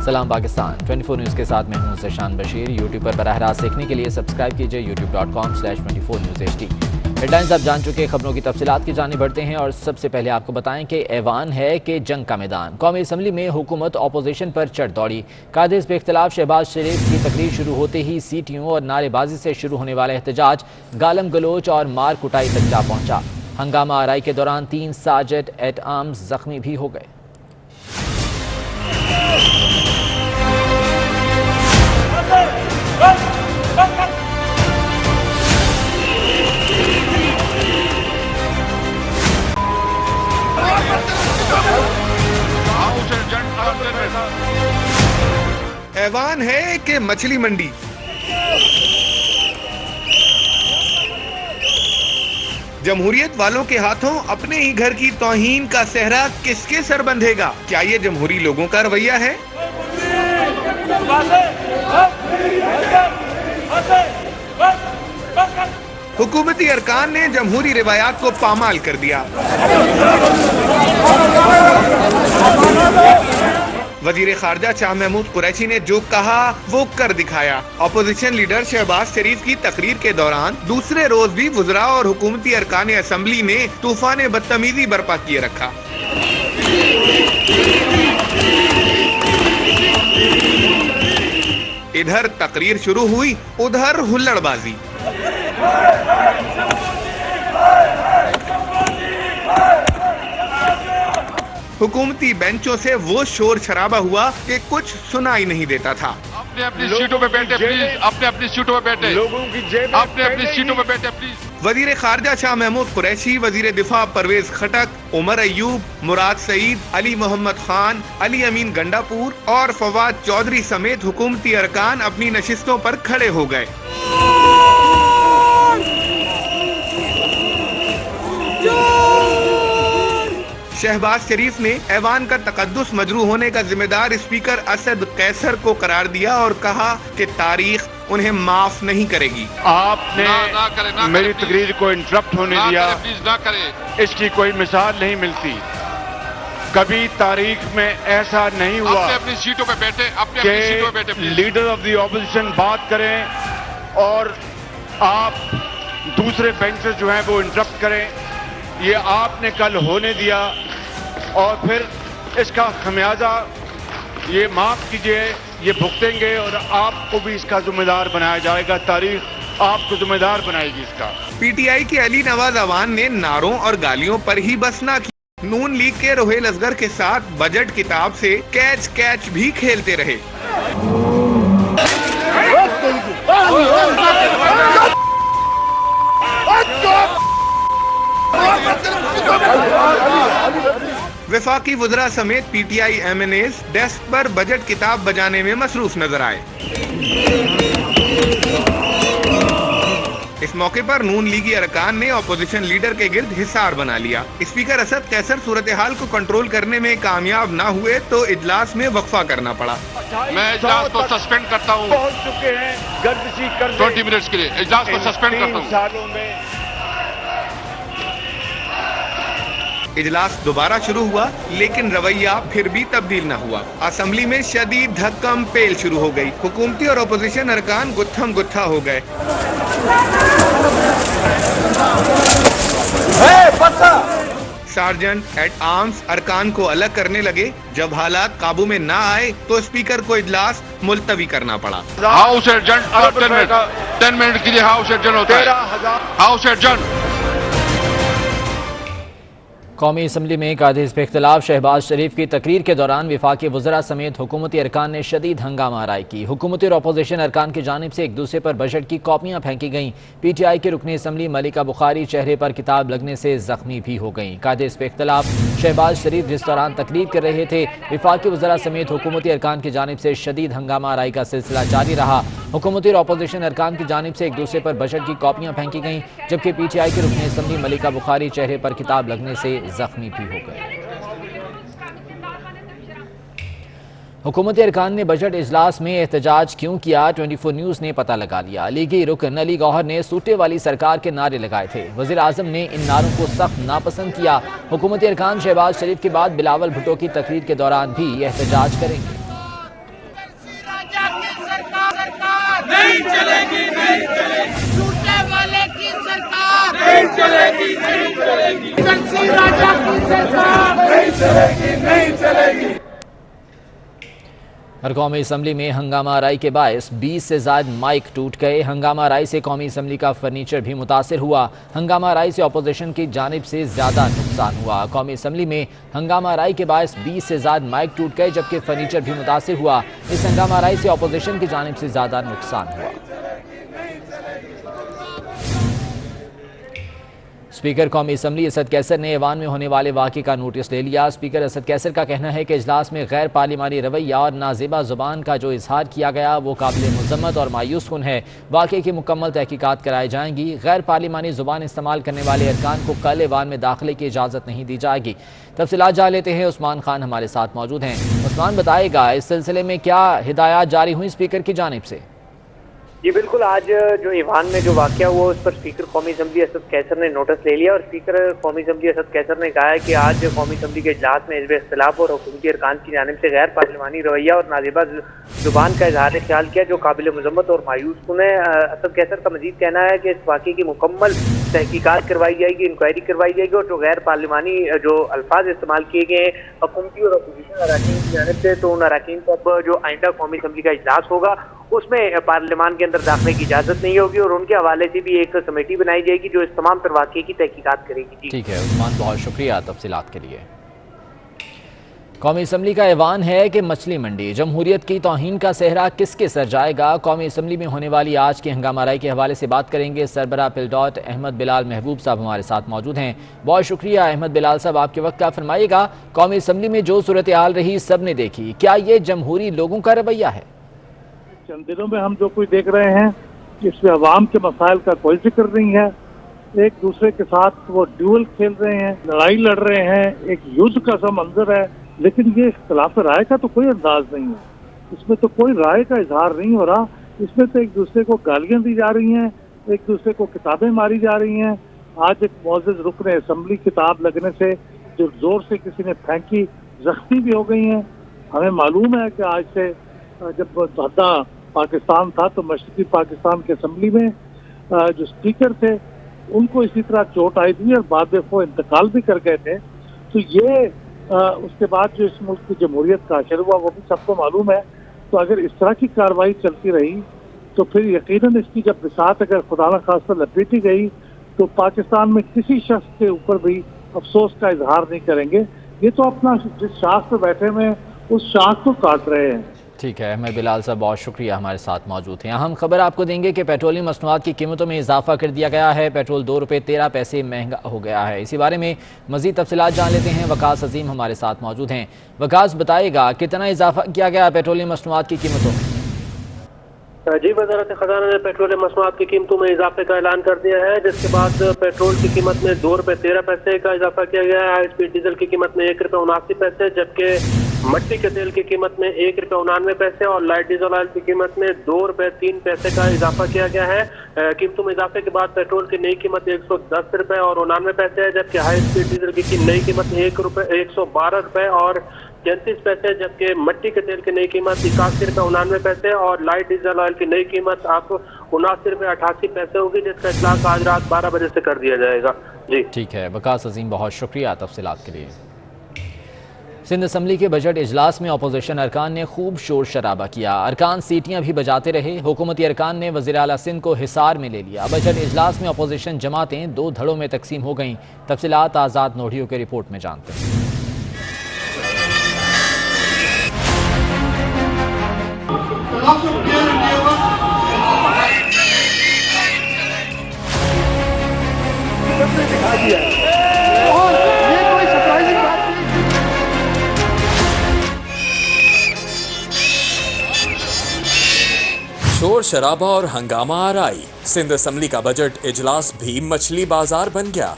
سلام پاکستان 24 نیوز کے ساتھ میں ہوں زیشان بشیر۔ یوٹیوب پر براہ راست دیکھنے کے لیے سبسکرائب کیجئے youtube.com/24newshd۔ ہیڈ لائنز آپ جان چکے، خبروں کی تفصیلات کی جانب بڑھتے ہیں اور سب سے پہلے آپ کو بتائیں کہ ایوان ہے کہ جنگ کا میدان۔ قومی اسمبلی میں حکومت اپوزیشن پر چڑھ دوڑی۔ قائد حزب اختلاف شہباز شریف کی تقریر شروع ہوتے ہی سیٹیوں اور نعرے بازی سے شروع ہونے والا احتجاج گالم گلوچ اور مار کٹائی تک جا پہنچا۔ ہنگامہ آرائی کے دوران 3 سارجنٹ ایٹ آرمز زخمی بھی ہو گئے۔ ایوان ہے کہ مچھلی منڈی، جمہوریت والوں کے ہاتھوں اپنے ہی گھر کی توہین کا صحرا کس کے سر بندھے گا؟ کیا یہ جمہوری لوگوں کا رویہ ہے؟ حکومتی ارکان نے جمہوری روایات کو پامال کر دیا۔ وزیر خارجہ شاہ محمود قریشی نے جو کہا وہ کر دکھایا۔ اپوزیشن لیڈر شہباز شریف کی تقریر کے دوران دوسرے روز بھی وزراء اور حکومتی ارکان اسمبلی نے طوفان بدتمیزی برپا کیے رکھا۔ ادھر تقریر شروع ہوئی، ادھر ہلڑ بازی۔ حکومتی بینچوں سے وہ شور شرابہ ہوا کہ کچھ سنا ہی نہیں دیتا تھا۔ اپنی سیٹوں پہ بیٹھے پلیز، اپنی سیٹوں پہ بیٹھے، لوگوں کی جیبیں اپنی سیٹوں پہ بیٹھے پلیز۔ وزیر خارجہ شاہ محمود قریشی، وزیر دفاع پرویز خٹک، عمر ایوب، مراد سعید، علی محمد خان، علی امین گنڈاپور اور فواد چودھری سمیت حکومتی ارکان اپنی نشستوں پر کھڑے ہو گئے۔ شہباز شریف نے ایوان کا تقدس مجروح ہونے کا ذمہ دار اسپیکر اسد قیصر کو قرار دیا اور کہا کہ تاریخ انہیں معاف نہیں کرے گی۔ آپ نے میری تقریر کو انٹرپٹ ہونے دیا، اس کی کوئی مثال نہیں ملتی۔ کبھی تاریخ میں ایسا نہیں ہوا اپنی سیٹوں پہ بیٹھے، اپنی کہ سیٹوں پہ بیٹھے۔ لیڈر آف دی اپوزیشن بات کریں اور آپ دوسرے بینچز جو ہیں وہ انٹرپٹ کریں۔ یہ آپ نے کل ہونے دیا اور پھر اس کا خمیازہ یہ معاف کیجئے، یہ بھگتیں گے اور آپ کو بھی اس کا ذمہ دار بنایا جائے گا۔ تاریخ آپ کو ذمہ دار بنائے گی اس کا۔ پی ٹی آئی کے علی نواز اعوان نے نعروں اور گالیوں پر ہی بس نہ کی، نون لیگ کے روہیل اصغر کے ساتھ بجٹ کتاب سے کیچ بھی کھیلتے رہے۔ وفاقی وزراء سمیت PTI MNAs desk پر بجٹ کتاب بجانے میں مصروف نظر آئے۔ اس موقع پر نون لیگی ارکان نے اپوزیشن لیڈر کے گرد حصار بنا لیا۔ اسپیکر اسد قیصر صورتحال کو کنٹرول کرنے میں کامیاب نہ ہوئے تو اجلاس میں وقفہ کرنا پڑا۔ میں اجلاس کو سسپینڈ کرتا ہوں پہنچ چکے ہیں گردشی کرنے 20 منٹس کے لیے، اجلاس کو سسپینڈ کرتا ہوں۔ سالوں میں اجلاس دوبارہ شروع ہوا لیکن رویہ پھر بھی تبدیل نہ ہوا۔ اسمبلی میں شدید دھکم پیل شروع ہو گئی، حکومتی اور اپوزیشن ارکان گتھم گتھا ہو گئے۔ سارجنٹ ایٹ آرمز ارکان کو الگ کرنے لگے۔ جب حالات قابو میں نہ آئے تو اسپیکر کو اجلاس ملتوی کرنا پڑا۔ ہاؤس ایڈجنٹ 10 منٹ کے لیے ہاؤس ایڈجنٹ ہوتا ہے۔ ہاؤس ایڈجنٹ۔ قومی اسمبلی میں قائد حزب اختلاف شہباز شریف کی تقریر کے دوران وفاقی وزراء سمیت حکومتی ارکان نے شدید ہنگامہ آرائی کی۔ حکومتی اور اپوزیشن ارکان کی جانب سے ایک دوسرے پر بجٹ کی کاپیاں پھینکی گئیں۔ پی ٹی آئی کے رکن اسمبلی ملکہ بخاری چہرے پر کتاب لگنے سے زخمی بھی ہو گئیں۔ قائد حزب اختلاف شہباز شریف جس دوران تقریر کر رہے تھے، وفاقی وزراء سمیت حکومتی ارکان کی جانب سے شدید ہنگامہ آرائی کا سلسلہ جاری رہا۔ حکومتی اور اپوزیشن ارکان کی جانب سے ایک دوسرے پر بجٹ کی کاپیاں پھینکی گئیں، جبکہ پی ٹی آئی کے رکن اسمبلی ملکہ بخاری چہرے پر کتاب لگنے سے زخمی بھی ہو گئے۔ حکومتی ارکان نے بجٹ اجلاس میں احتجاج کیوں کیا، 24 نیوز نے پتہ لگا لیا۔ لیگی رکن علی گوہر نے سوٹے والی سرکار کے نعرے لگائے تھے۔ وزیر اعظم نے ان نعروں کو سخت ناپسند کیا۔ حکومتی ارکان شہباز شریف کے بعد بلاول بھٹو کی تقریر کے دوران بھی احتجاج کریں گے۔ नहीं चलेगी, नहीं चलेगी, झूठे वाले की सरकार नहीं चलेगी, नहीं चलेगी, कंसी राजा की सरकार नहीं चलेगी, नहीं चलेगी। और कौमी असम्बली में हंगामा आराई के बायस 20 से ज़ायद माइक टूट गए। हंगामा आराई से कौमी असम्बली का फर्नीचर भी मुतासिर हुआ। हंगामा आराई से अपोजिशन की जानिब से ज़्यादा नुकसान हुआ। कौमी असम्बली में हंगामा आराई के बायस 20 से ज़ायद माइक टूट गए, जबकि फर्नीचर भी मुतासिर हुआ। इस हंगामा आराई से अपोजिशन की जानिब से ज़्यादा नुकसान हुआ। स्पीकर कौमी असम्बली असद कैसर ने ऐवान में होने वाले वाक़े का नोटिस ले लिया। स्पीकर असद कैसर का कहना है कि इजलास में गैर पार्लिमानी रवैया और नाज़ेबा ज़ुबान का जो इजहार किया गया वो काबिल मज़म्मत और मायूस कुन है। वाक़े की मुकम्मल तहकीकात कराई जाएंगी। गैर पार्लिमानी ज़ुबान इस्तेमाल करने वाले अरकान को कल ऐवान में दाखिले की इजाज़त नहीं दी जाएगी। तफसीलात जान लेते हैं। उस्मान खान हमारे साथ मौजूद हैं। उस्मान, बताएगा इस सिलसिले में क्या हिदायत जारी हुई स्पीकर की जानिब से? जी बिल्कुल, आज जो ईवान में जो वाक़या हुआ उस पर स्पीकर कौमी असम्बली असद कैसर ने नोटिस ले लिया और स्पीकर कौमी असम्बली असद कैसर ने कहा है कि आज कौमी असम्बली के इजलास में हिज़्ब इख्तिलाफ और हुकूमती अरकान की जानिब से गैर पार्लिमानी रवैया और नाज़ेबा ज़ुबान का इजहार ख्याल किया जो काबिल मज़म्मत और मायूस कुन है। असद कैसर का मजीद कहना है कि इस वाक़े की मुकम्मल तहकीकात करवाई जाएगी, इंक्वायरी करवाई जाएगी और जो गैर पार्लिमानी जो अल्फाज इस्तेमाल किए गए हैं हुकूमती और अपोजिशन अरकान की जानिब से, तो उन अरकान को अब जो आइंदा कौमी असम्बली का इजलास होगा उसमें पार्लियामान के अंदर दाखिले की इजाजत नहीं होगी और उनके हवाले से भी एक कमेटी बनाई जाएगी जो इस तमाम तर वाक़े की तहकीकात करेगी। ठीक है उस्मान, बहुत शुक्रिया तफसीलात के लिए। कौमी असम्बली का ऐवान है कि मछली मंडी जमहूरियत की तौहीन का सेहरा किसके सर जाएगा। कौमी असम्बली में होने वाली आज की हंगामा आराई के हवाले से बात करेंगे। सरबराह पिलडॉट अहमद बिलाल महबूब साहब हमारे साथ मौजूद हैं। बहुत शुक्रिया अहमद बिलाल साहब, आपके वक्त का फरमाइएगा। कौमी असम्बली में जो सूरत हाल रही सब ने देखी, क्या ये जमहूरी लोगों का रवैया है? चंद दिनों में हम जो कुछ देख रहे हैं इसमें अवाम के मसाइल का कोई जिक्र नहीं है। एक दूसरे के साथ वो ड्यूल खेल रहे हैं, लड़ाई लड़ रहे हैं, एक युद्ध का सा मंजर है, लेकिन ये इख्तिलाफ राय का तो कोई अंदाज नहीं है। इसमें तो कोई राय का इजहार नहीं हो रहा। इसमें तो एक दूसरे को गालियां दी जा रही हैं, एक दूसरे को किताबें मारी जा रही हैं। आज एक मौजूद रुकन असम्बली किताब लगने से जो जोर से किसी ने फेंकी जख्मी भी हो गई हैं। हमें मालूम है कि आज से जब दादा पाकिस्तान था तो मशरकी पाकिस्तान की असम्बली में जो स्पीकर थे उनको इसी तरह चोट आई थी और बाद में वो इंतकाल भी कर गए थे। तो ये उसके बाद जो इस मुल्क की जमहूरियत का असर हुआ वो भी सबको मालूम है। तो अगर इस तरह की कार्रवाई चलती रही तो फिर यकीनन इसकी जब बिसात अगर खुदा न खास्ता लपेटी गई तो पाकिस्तान में किसी शख्स के ऊपर भी अफसोस का इजहार नहीं करेंगे। ये तो अपना जिस शाख पर बैठे हुए हैं उस शाख को काट रहे हैं। ठीक है अहमद बिलाल साहब, बहुत शुक्रिया हमारे साथ मौजूद हैं। अहम खबर आपको देंगे कि पेट्रोलियम मसनूआत की कीमतों में इजाफा कर दिया गया है। पेट्रोल 2 रुपये 13 पैसे महंगा हो गया है। इसी बारे में मजीद तफसीलात जान लेते हैं। वकास अजीम हमारे साथ मौजूद हैं। वकास, बताइएगा कितना इजाफा किया गया पेट्रोलियम मसनूआत की कीमतों में? जी, वज़ारत ख़ज़ाना ने पेट्रोलियम मसनूआत की कीमतों में इजाफे का ऐलान कर दिया है, जिसके बाद पेट्रोल की कीमत में 2 रुपये 13 पैसे का इजाफा किया गया है। हाई स्पीड डीजल की कीमत में 1 रुपये 79 पैसे, जबकि मट्टी के तेल की कीमत में 1 रुपये 99 पैसे और लाइट डीजल ऑयल की कीमत में 2 रुपये 3 पैसे का इजाफा किया गया है। कीमतों में इजाफे के बाद पेट्रोल की नई कीमत 110 रुपये और 99 पैसे है, जबकि हाई स्पीड डीजल की नई कीमत 112 रुपये और 33 पैसे, जबकि मट्टी के तेल की नई कीमत 81 रुपये 99 पैसे और लाइट डीजल ऑयल की नई कीमत आपको 79 रुपये 88 पैसे होगी, जिसका इतलाक आज रात 12 बजे से कर दिया जाएगा। जी ठीक है वकास अजीम, बहुत शुक्रिया तफसीलात के लिए। सिंध असम्बली के बजट इजलास में अपोजिशन अरकान ने खूब शोर शराबा किया। अरकान सीटियां भी बजाते रहे। हुकूमती अरकान ने वज़ीर आला सिंध को हिसार में ले लिया। बजट इजलास में अपोजिशन जमातें 2 धड़ों में तकसीम हो गईं। तफसीलात आज़ाद नोढ़ियों की रिपोर्ट में जानते हैं। शोर शराबा और हंगामा आराई, सिंध असम्बली का बजट इजलास भी मछली बाजार बन गया।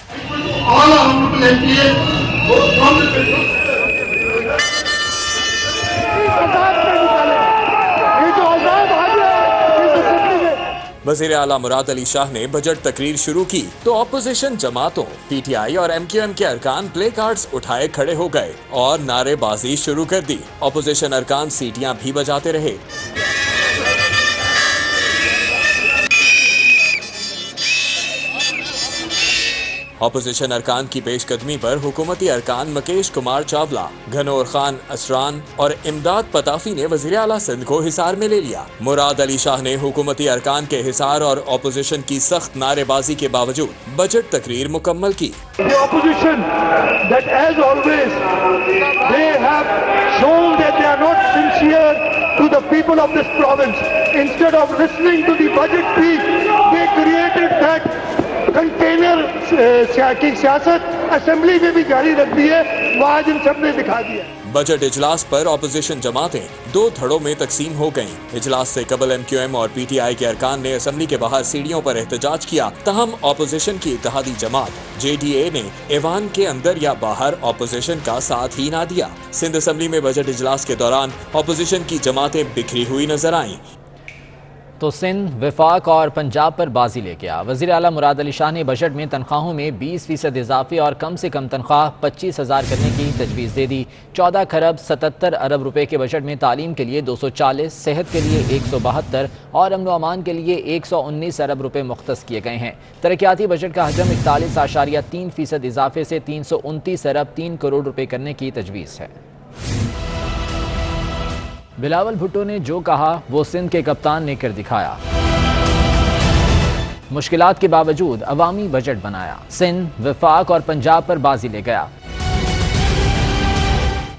वज़ीर आला मुराद अली शाह ने बजट तकरीर शुरू की तो अपोजिशन जमातों PTI और MQM के अरकान प्ले कार्ड्स उठाए खड़े हो गए और नारेबाजी शुरू कर दी। अपोजिशन अरकान सीटियां भी बजाते रहे। अपोजिशन अरकान की पेशकदमी पर हुकूमती अरकान मुकेश कुमार चावला, घनौर खान असरान और इमदाद पताफी ने वज़ीर आला सिंध को हिसार में ले लिया। मुराद अली शाह ने हुकूमती अरकान के हिसार और अपोजिशन की सख्त नारेबाजी के बावजूद बजट तकरीर मुकम्मल की। The opposition that as always they have shown that they are not sincere to the people of this province. Instead of listening to the budget speech, they created that container की सियासत assembly में भी जारी रख दी है, वो आज इन सब ने दिखा दिया। बजट इजलास पर अपोजिशन जमातें दो धड़ों में तकसीम हो गईं। इजलास से कबल MQM और PTI के अरकान ने असेंबली के बाहर सीढ़ियों पर एहतजाज किया। तहम अपोजिशन की इत्तेहादी जमात JDA ने ऐवान के अंदर या बाहर अपोजिशन का साथ ही ना दिया। सिंध असेंबली में बजट इजलास के दौरान अपोजिशन की जमातें बिखरी हुई नजर आईं। तो सिंध, वफाक और पंजाब पर बाजी लेके आ। वज़ीर आला मुराद अली शाह ने बजट में तनख्वाहों में 20% इजाफे और कम से कम तनख्वाह 25,000 करने की तजवीज़ दे दी। 14 खरब 77 अरब रुपए के बजट में तालीम के लिए 240, सेहत के लिए 172 और अमन व अमान के लिए 119 अरब रुपए मुख्तस किए गए हैं। तरक्याती बजट का हजम 41.3% इजाफे से 329 अरब 3 करोड़ रुपए करने की तजवीज़ है। बिलावल भुट्टो ने जो कहा वो सिंध के कप्तान ने कर दिखाया। मुश्किलात के बावजूद अवामी बजट बनाया। सिंध, वफाक और पंजाब पर बाजी ले गया।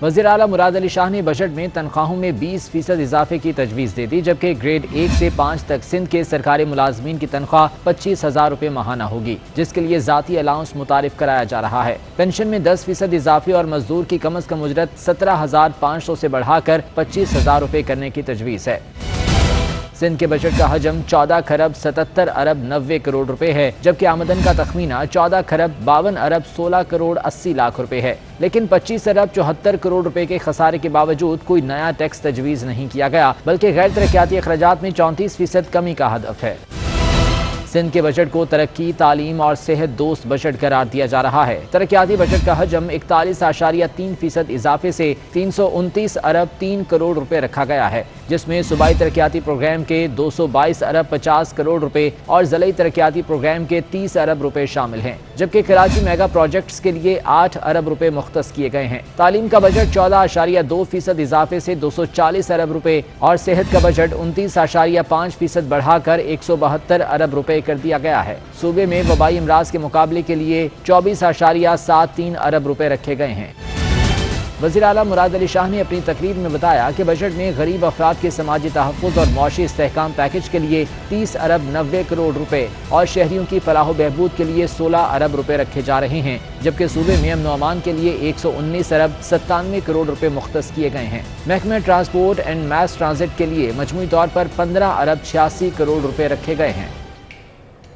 वज़ीर आला मुराद अली शाह ने बजट में तनख्वाहों में 20% इजाफे की तजवीज़ दे दी, जबकि ग्रेड 1 से 5 तक सिंध के सरकारी मुलाजमीन की तनख्वाह 25,000 रुपये माहाना होगी, जिसके लिए ज़ाती अलाउंस मुतारिफ कराया जा रहा है। पेंशन में 10% इजाफे और मजदूर की कम अज़ कम उजरत 17,500 से बढ़ाकर 25,000 रुपये करने की तजवीज़ है। सिंध के बजट का हजम 14 खरब 77 अरब 90 करोड़ रुपए है, जबकि आमदन का तखमीना 14 खरब 52 अरब 16 करोड़ 80 लाख रुपए है। लेकिन 25 अरब 74 करोड़ रुपए के खसारे के बावजूद कोई नया टैक्स तजवीज़ नहीं किया गया, बल्कि गैर तरक्याती अखराजात में 34% कमी का हदफ है। सिंध के बजट को तरक्की, तालीम और सेहत दोस्त बजट करार दिया जा रहा है। तरक्याती बजट का हजम 41.3% इजाफे से 329 अरब 3 करोड़ रुपए रखा गया है, जिसमें सूबाई तरक्याती प्रोग्राम के 222 अरब 50 करोड़ रुपए और ज़िलाई तरक्याती प्रोग्राम के 30 अरब रुपए शामिल हैं, जबकि कराची मेगा प्रोजेक्ट्स के लिए 8 अरब रुपए मुख्तस किए गए हैं। तालीम का बजट 14.2% इजाफे से 240 अरब रुपए और सेहत का बजट 29.5% बढ़ाकर 172 अरब रुपए कर दिया गया है। सूबे में वबाई अमराज के मुकाबले के लिए 24.73 अरब रुपए रखे गए हैं। वज़ीर आला मुराद अली शाह ने अपनी तकरीर में बताया कि बजट में गरीब अफराद के समाजी तहफ़्फ़ुज़ और मुआशी इस्तेहकाम पैकेज के लिए 30 अरब 90 करोड़ रुपए और शहरियों की फलाह बहबूद के लिए 16 अरब रुपए रखे जा रहे हैं, जबकि सूबे में अमन व अमान के लिए 119 अरब 97 करोड़ रुपए मुख्तस किए गए हैं। महकमे ट्रांसपोर्ट एंड मैस ट्रांजिट के लिए मजमूई तौर पर 15 अरब 86 करोड़ रुपए रखे गए हैं।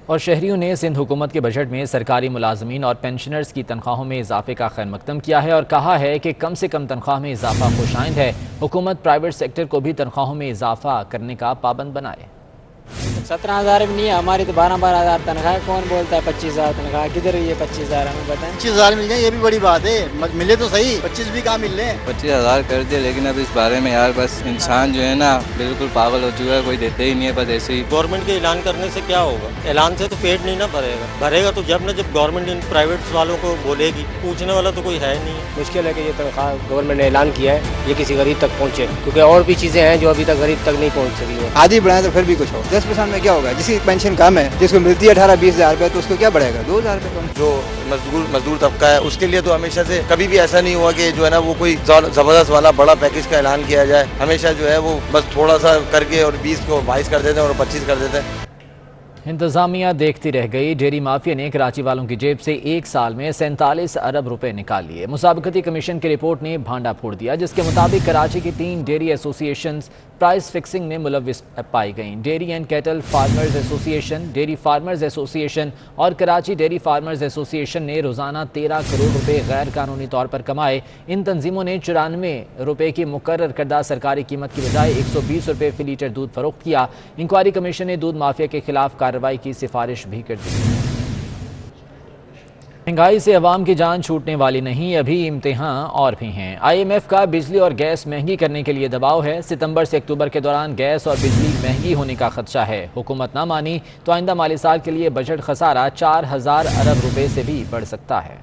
और शहरियों ने सिंध हुकूमत के बजट में सरकारी मुलाजमीन और पेंशनर्स की तनख्वाहों में इजाफे का खैर मकदम किया है और कहा है कि कम से कम तनख्वाह में इजाफा खुशाइंद है। हुकूमत प्राइवेट सेक्टर को भी तनख्वाहों में इजाफा करने का पाबंद बनाए। 17,000 भी नहीं है हमारी तो 12,000 तनख्वाह। कौन बोलता है 25,000 तनख्वाह? किधर है ये 25,000? हमें बताएं। 25,000 मिल जाए ये भी बड़ी बात है, मिले तो सही, 25 भी कहाँ मिल रहे? 25,000 कर दिए, लेकिन अब इस बारे में यार बस इंसान जो है ना बिल्कुल पागल हो चुका है, कोई देते ही नहीं है, बस ऐसे ही। गवर्नमेंट के ऐलान करने से क्या होगा? ऐलान से तो पेट नहीं ना भरेगा तो जब गवर्नमेंट इन प्राइवेट वालों को बोलेगी, पूछने वाला तो कोई है नहीं। मुश्किल है कि ये तनख्वाह गवर्नमेंट ने ऐलान किया है ये किसी गरीब तक पहुँचे, क्योंकि और भी चीज़ें हैं जो अभी तक गरीब तक नहीं पहुँच सकी है। आधी बढ़ाए तो फिर भी कुछ हो, 10% में क्या होगा? जिसकी पेंशन कम है, जिसको मिलती है 18-20 हज़ार रुपये, तो उसको क्या बढ़ेगा? 2,000 रुपये कम। जो मजदूर तबका है उसके लिए तो हमेशा से कभी भी ऐसा नहीं हुआ कि जो है ना वो कोई जबरदस्त वाला बड़ा पैकेज का ऐलान किया जाए। हमेशा जो है वो बस थोड़ा सा करके और 20 को 22 कर देते हैं और 25 कर देते हैं। इंतजामिया देखती रह गई। डेयरी माफिया ने कराची वालों की जेब से एक साल में 47 अरब रुपए निकाल लिए। मुसाबकती कमीशन की रिपोर्ट ने भांडा फोड़ दिया, जिसके मुताबिक कराची की 3 डेयरी एसोसिएशन प्राइस फिक्सिंग में मुलव्विस पाई गईं। Dairy and cattle farmers association, dairy farmers association और कराची डेयरी फार्मर्स एसोसिएशन ने रोजाना 13 करोड़ रुपए गैर कानूनी तौर पर कमाए। इन तंजीमों ने 94 रुपए की मुकर्रर करदा सरकारी कीमत की बजाय 120 रुपए फी लीटर दूध फरोख्त किया। इंक्वायरी कमीशन ने दूध माफिया के खिलाफ कार्रवाई की सिफारिश भी कर दी। महंगाई से अवाम की जान छूटने वाली नहीं, अभी इम्तिहान और भी हैं। IMF का बिजली और गैस महंगी करने के लिए दबाव है। सितंबर से अक्टूबर के दौरान गैस और बिजली महंगी होने का खदशा है। हुकूमत ना मानी तो आइंदा माली साल के लिए बजट खसारा 4000 अरब रुपए से भी बढ़ सकता है।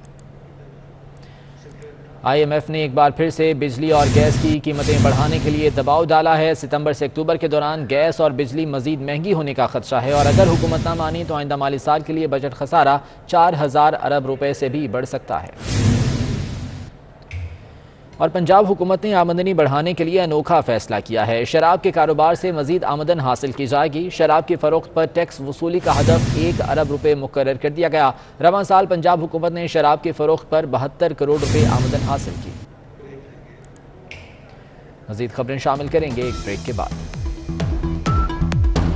IMF ने एक बार फिर से बिजली और गैस की कीमतें बढ़ाने के लिए दबाव डाला है। सितंबर से अक्टूबर के दौरान गैस और बिजली मजीद महंगी होने का खदशा है और अगर हुकूमत ना मानी तो आइंदा माली साल के लिए बजट खसारा 4000 अरब रुपए से भी बढ़ सकता है। और पंजाब हुकूमत ने आमदनी बढ़ाने के लिए अनोखा फैसला किया है। शराब के कारोबार से मजीद आमदन हासिल की जाएगी। शराब की फरोख्त पर टैक्स वसूली का हदफ 1 अरब रुपए मुकर्रर कर दिया गया। रवां साल पंजाब हुकूमत ने शराब की फरोख्त पर 72 करोड़ रुपए आमदन हासिल की। मजीद खबरें शामिल करेंगे एक ब्रेक के बाद।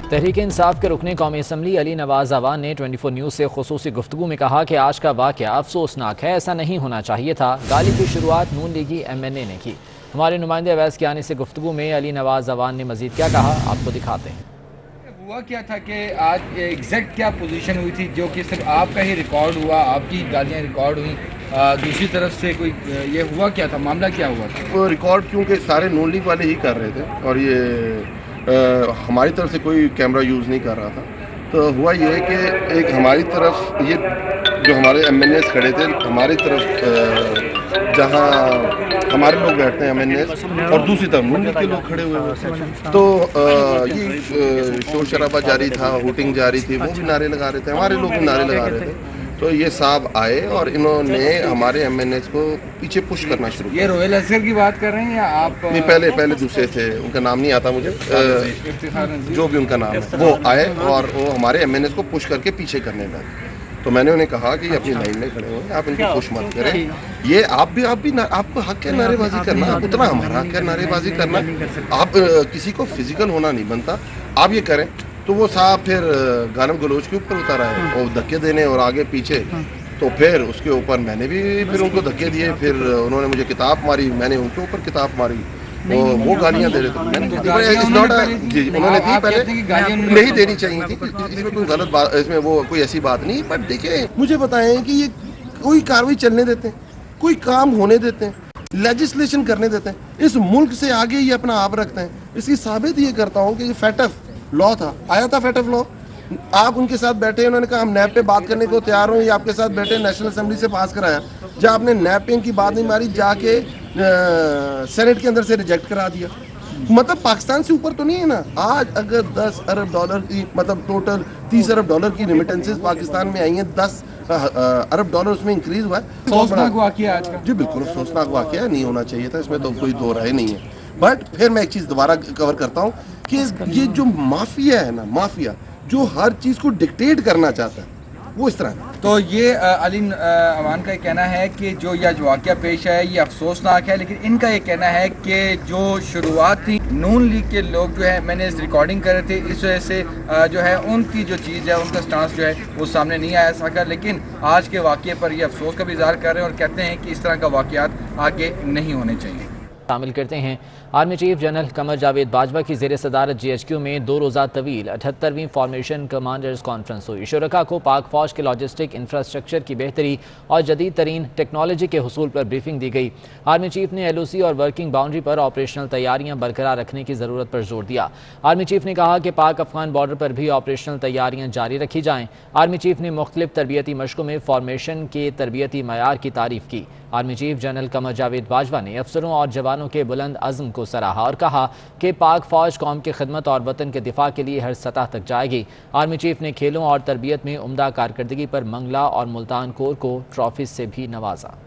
तहरीक इंसाफ के रुकने कौमी असम्बली अली नवाज अवान ने 24 न्यूज़ से खुसूसी गुफ्तगू में कहा कि आज का वाक़या अफसोसनाक है, ऐसा नहीं होना चाहिए था। गाली की शुरुआत नून लीगी MNA ने की। हमारे नुमाइंदे अवैस कियानी से गुफ्तगू में अली नवाज अवान ने मजीद क्या कहा, आपको दिखाते हैं। हुआ क्या था कि आज एग्जैक्ट क्या पोजीशन हुई थी जो कि सिर्फ आपका ही रिकॉर्ड हुआ, आपकी गालियाँ रिकॉर्ड हुई, दूसरी तरफ से कोई ये हुआ क्या था, मामला क्या हुआ था? वो रिकॉर्ड क्योंकि सारे नून लीग वाले ही कर रहे थे और ये हमारी तरफ से कोई कैमरा यूज़ नहीं कर रहा था। तो हुआ ये कि एक हमारी तरफ ये जो हमारे MNAs खड़े थे, हमारी तरफ जहाँ हमारे लोग बैठते हैं MNAs और दूसरी तरफ नून लीग के लोग खड़े हुए हैं। तो ये शोर शराबा जारी था, वोटिंग जारी थी, वो भी नारे लगा रहे थे, हमारे लोग भी नारे लगा रहे थे। तो ये साहब आए और इन्होंने हमारे MNAs को पीछे पुश करना शुरू किया। ये रोयल असगर की बात कर रहे हैं या आप? नहीं, पहले दूसरे थे, उनका नाम नहीं आता मुझे, जो भी उनका नाम है, वो आए और वो हमारे MNAs को पुश करके पीछे करने लगे। तो मैंने उन्हें कहा कि अपनी लाइन में खड़े हुए, आप इनको पुश मत करें। ये आप भी आपको हक है नारेबाजी करना, उतना हमारा हक है नारेबाजी करना। आप किसी को फिजिकल होना नहीं बनता, आप ये करें। तो वो साहब फिर गानम गलोच के ऊपर उतर आए और धक्के देने और आगे पीछे। तो फिर उसके ऊपर मैंने भी फिर उनको धक्के दिए, फिर उन्होंने मुझे किताब मारी, मैंने उनके ऊपर किताब मारी। वो गालियाँ दे रहे थे, मैंने जी उन्होंने दी, पहले नहीं देनी चाहिए थी, इसमें कोई गलत बात, इसमें वो कोई ऐसी बात नहीं। बट देखिए, मुझे बताएं कि ये कोई कार्रवाई चलने देते हैं, कोई काम होने देते हैं, लेजिस्लेशन करने देते हैं, इस मुल्क से आगे ये अपना आप रखते हैं। इसकी साबित ये करता हूँ कि ये फैटफ लॉ था, आया था फैटफ लॉ, आप उनके साथ बैठे, उन्होंने कहा हम नैब पे बात करने को तैयार हूँ, ये आपके साथ बैठे, नेशनल असेंबली से पास कराया। जब आपने नैपिंग की बात नहीं मारी, जाके सेनेट के अंदर से रिजेक्ट करा दिया। मतलब पाकिस्तान से ऊपर तो नहीं है ना। आज अगर 10 अरब डॉलर की, मतलब टोटल 30 अरब डॉलर की रिमिटेंसेस पाकिस्तान में आई हैं, 10 अरब डॉलर उसमें इंक्रीज हुआ है। अफसोसनाक वाकया आज का। जी बिल्कुल अफसोसनाक वाकया, नहीं होना चाहिए था, इसमें तो कोई दो राय नहीं है। बट फिर मैं एक चीज़ दोबारा कवर करता हूँ कि ये जो माफिया है ना, माफिया जो हर चीज़ को डिक्टेट करना चाहता है, वो इस तरह। तो ये अली अवान का कहना है कि जो यह वाक़या पेश है ये अफसोसनाक है, लेकिन इनका ये कहना है कि जो शुरुआत थी नून लीग के लोग जो है, मैंने इस रिकॉर्डिंग कर रहे थे, इस वजह से जो है उनकी जो चीज़ है, उनका स्टांस जो है वो सामने नहीं आया सका। लेकिन आज के वाक़े पर ये अफसोस का भी इज़हार कर रहे हैं और कहते हैं कि इस तरह का वाक़यात आगे नहीं होने चाहिए। शामिल करते हैं। Army chief general Qamar Javed Bajwa की ज़ेर सदारत GHQ में 2 रोज़ा तवील 78वीं फॉर्मेशन कमांडर्स कॉन्फ्रेंस हुई। शुरका को पाक फौज के लॉजिस्टिक इंफ्रास्ट्रक्चर की बेहतरी और जदीद तरीन टेक्नोलॉजी के हुसूल पर ब्रीफिंग दी गई। आर्मी चीफ ने LOC और वर्किंग बाउंड्री पर ऑपरेशनल तैयारियां बरकरार रखने की ज़रूरत पर जोर दिया। आर्मी चीफ ने कहा कि पाक अफगान बॉर्डर पर भी ऑपरेशनल तैयारियां जारी रखी जाएँ। आर्मी चीफ ने मुख्तलिफ तरबियती मशकों में फॉर्मेशन के तरबियती मयार की तारीफ की। Army chief general Qamar Javed Bajwa ने अफसरों और जवानों के बुलंद अज़्म को सराहा और कहा कि पाक फौज कौम की खिदमत और वतन के दिफा के लिए हर सतह तक जाएगी। आर्मी चीफ ने खेलों और तरबियत में उम्दा कारकर्दगी पर मंगला और मुल्तान कोर को ट्रॉफी से भी नवाजा।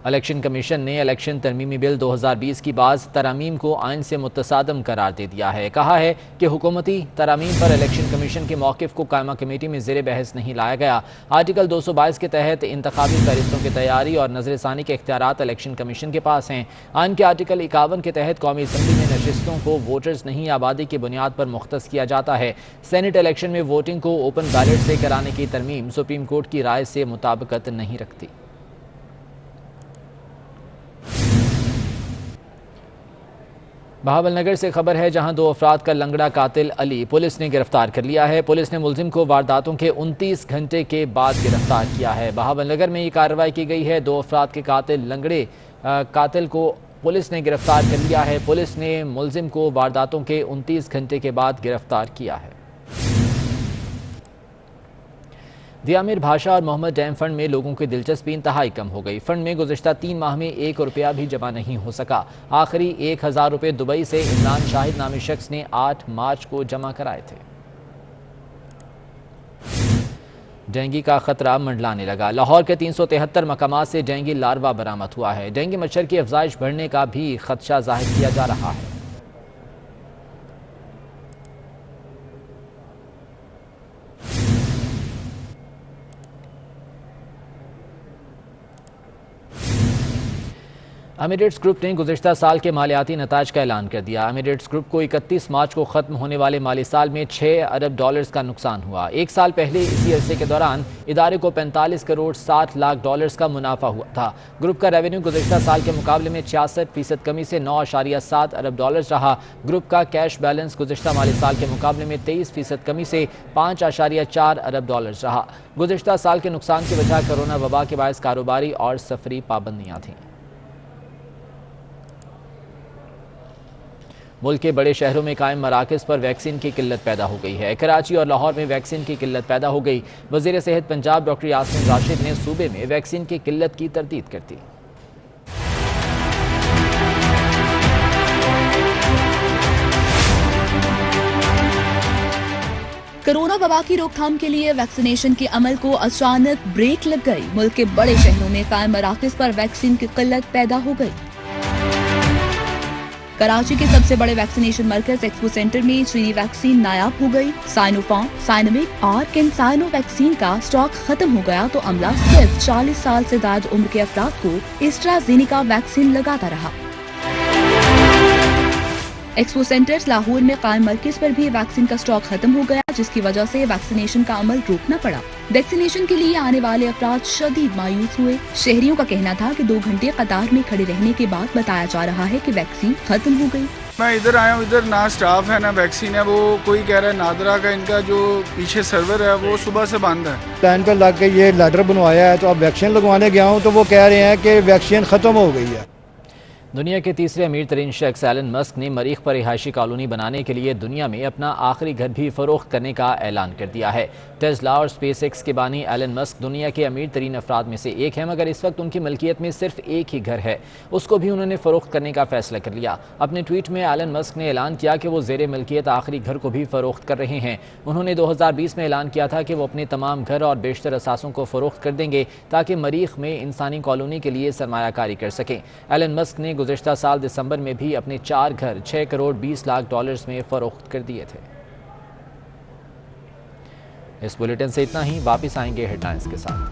इलेक्शन कमीशन ने इलेक्शन तरमीमी बिल 2020 की बाज़ तरामीम को आइन से मुतसादम करार दे दिया है। कहा है कि हुकूमती तरामीम पर इलेक्शन कमीशन के मौक़िफ़ को कायमा कमेटी में ज़ेर बहस नहीं लाया गया। आर्टिकल 222 के तहत इंतखाबी फहरिस्तों की तैयारी और नज़रसानी के इख्तियारात इलेक्शन कमीशन के पास हैं। आइन के आर्टिकल 51 के तहत कौमी असम्बली में नशिस्तों को वोटर्स नहीं आबादी की बुनियाद पर मुख्तस किया जाता है। सेनेट इलेक्शन में वोटिंग को ओपन बैलेट से कराने की तरमीम सुप्रीम कोर्ट की राय से मुताबिकत नहीं रखती। بہاول نگر سے خبر ہے جہاں 2 افراد کا لنگڑا قاتل علی پولیس نے گرفتار کر لیا ہے۔ پولیس نے ملزم کو وارداتوں کے 29 گھنٹے کے بعد گرفتار کیا ہے۔ بہاول نگر میں یہ کارروائی کی گئی ہے۔ 2 افراد کے قاتل لنگڑے قاتل کو پولیس نے گرفتار کر لیا ہے۔ پولیس نے ملزم کو وارداتوں کے 29 گھنٹے کے بعد گرفتار کیا ہے۔ دیامر بھاشا اور محمد ڈیم فنڈ میں لوگوں کی دلچسپی انتہائی کم ہو گئی۔ فنڈ میں گزشتہ 3 ماہ میں 1 روپیہ بھی جمع نہیں ہو سکا۔ آخری 1000 روپے دبئی سے عمران شاہد نامی شخص نے 8 مارچ کو جمع کرائے تھے۔ ڈینگی کا خطرہ منڈلانے لگا۔ لاہور کے 373 مقامات سے ڈینگی لاروا برآمد ہوا ہے۔ ڈینگی مچھر کی افزائش بڑھنے کا بھی خدشہ ظاہر کیا جا رہا ہے۔ ایمریٹس گروپ نے گزشتہ سال کے مالیاتی نتائج کا اعلان کر دیا۔ ایمریٹس گروپ کو 31 مارچ کو ختم ہونے والے مالی سال میں 6 ارب ڈالرز کا نقصان ہوا۔ 1 سال پہلے اسی عرصے کے دوران ادارے کو 45 کروڑ 60 لاکھ ڈالرز کا منافع ہوا تھا۔ گروپ کا ریونیو گزشتہ سال کے مقابلے میں 66% کمی سے 9.7 ارب ڈالرز رہا۔ گروپ کا کیش بیلنس گزشتہ مالی سال کے مقابلے میں 23% کمی سے 5.4 ارب ڈالرز رہا۔ گزشتہ سال کے نقصان کی وجہ کورونا وبا کے باعث کاروباری اور سفری پابندیاں تھیں۔ ملک کے بڑے شہروں میں قائم مراکز پر ویکسین کی قلت پیدا ہو گئی ہے۔ کراچی اور لاہور میں ویکسین کی قلت پیدا ہو گئی۔ وزیر صحت پنجاب ڈاکٹر یاسین راشد نے صوبے میں ویکسین کی قلت کی تردید کر دی۔ کورونا وبا کی روک تھام کے لیے ویکسینیشن کے عمل کو اچانک بریک لگ گئی۔ ملک کے بڑے شہروں میں قائم مراکز پر ویکسین کی قلت پیدا ہو گئی۔ کراچی کے سب سے بڑے ویکسینیشن مرکز ایکسپو سینٹر میں چینی ویکسین نایاب ہو گئی۔ سائنو فارم، سائنویک اور کینسائنو ویکسین کا سٹاک ختم ہو گیا تو عملہ صرف 40 سال سے زائد عمر کے افراد کو ایسٹرازینیکا ویکسین لگاتا رہا۔ ایکسپو سینٹرز لاہور میں قائم مرکز پر بھی ویکسین کا سٹاک ختم ہو گیا، جس کی وجہ سے ویکسینیشن کا عمل روکنا پڑا۔ ویکسینیشن کے لیے آنے والے افراد شدید مایوس ہوئے۔ شہریوں کا کہنا تھا کہ 2 گھنٹے قطار میں کھڑے رہنے کے بعد بتایا جا رہا ہے کہ ویکسین ختم ہو گئی۔ میں ادھر آیا ہوں، ادھر نہ سٹاف ہے نہ ویکسین ہے۔ وہ کوئی کہہ رہا ہے نادرا کا ان کا جو پیچھے سرور ہے وہ صبح سے بند ہے۔ لائن پہ لگ کے یہ لیٹر بنوایا ہے تو اب ویکسین لگوانے گیا ہوں تو وہ کہہ رہے ہیں کہ ویکسین ختم ہو گئی ہے۔ دنیا کے تیسرے امیر ترین شخص ایلن مسک نے مریخ پر رہائشی کالونی بنانے کے لیے دنیا میں اپنا آخری گھر بھی فروخت کرنے کا اعلان کر دیا ہے۔ ٹیسلا اور اسپیس ایکس کے بانی ایلن مسک دنیا کے امیر ترین افراد میں سے ایک ہیں، مگر اس وقت ان کی ملکیت میں صرف ایک ہی گھر ہے۔ اس کو بھی انہوں نے فروخت کرنے کا فیصلہ کر لیا۔ اپنے ٹویٹ میں ایلن مسک نے اعلان کیا کہ وہ زیر ملکیت آخری گھر کو بھی فروخت کر رہے ہیں۔ انہوں نے 2020 میں اعلان کیا تھا کہ وہ اپنے تمام گھر اور بیشتر اثاثوں کو فروخت کر دیں گے تاکہ مریخ میں انسانی کالونی کے لیے سرمایہ کاری کر سکیں۔ ایلن مسک نے گزشتہ سال دسمبر میں بھی اپنے 4 گھر 6 کروڑ 20 لاکھ ڈالرز میں فروخت کر دیے تھے۔ اس بلیٹن سے اتنا ہی، واپس آئیں گے ہیڈلائنز کے ساتھ۔